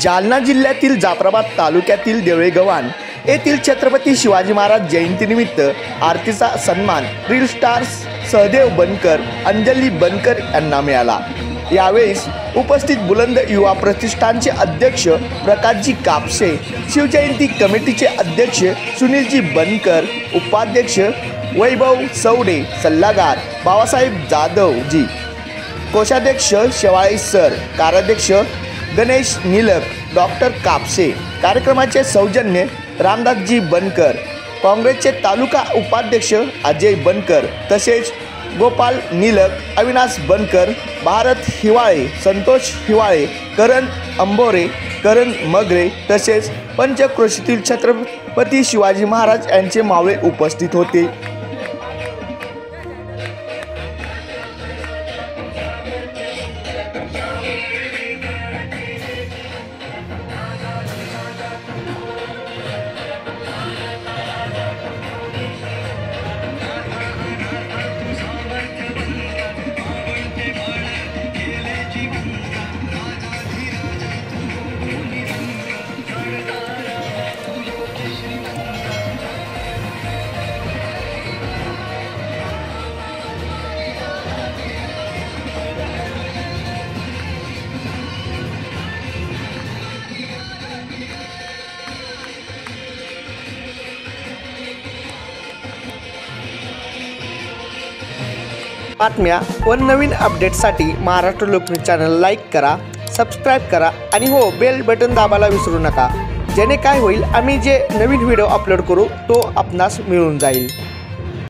जालना जिल्ह्यातील जाफराबाद तालुक्यातील देवळेगव्हाण येथील छत्रपती शिवाजी महाराज जयंतीनिमित्त आरतीचा सन्मान रील स्टार सहदेव बनकर, अंजली बनकर यांना मिळाला। यावेळेस उपस्थित बुलंद युवा प्रतिष्ठानचे अध्यक्ष प्रकाशजी कापसे, शिवजयंती कमिटीचे अध्यक्ष सुनीलजी बनकर, उपाध्यक्ष वैभव सौडे, सल्लागार बाबासाहेब जाधवजी, कोषाध्यक्ष शेवाळे सर, कार्याध्यक्ष गणेश निलक, डॉक्टर कापसे। कार्यक्रमाचे सौजन्य रामदासजी बनकर, काँग्रेसचे तालुका उपाध्यक्ष अजय बनकर, तसेच गोपाल निलक, अविनाश बनकर, भारत हिवाळे, संतोष हिवाळे, करण अंबोरे, करण मगरे तसेच पंचक्रोशीतील छत्रपती शिवाजी महाराज यांचे मावळे उपस्थित होते। बातम्या व नवीन अपडेट्ससाठी महाराष्ट्र लोकन्यूज चॅनल लाईक करा, सबस्क्राईब करा आणि हो बेल बटन दाबायला विसरू नका। जेणे काय होईल, आम्ही जे नवीन व्हिडिओ अपलोड करू तो आपणास मिळून जाईल।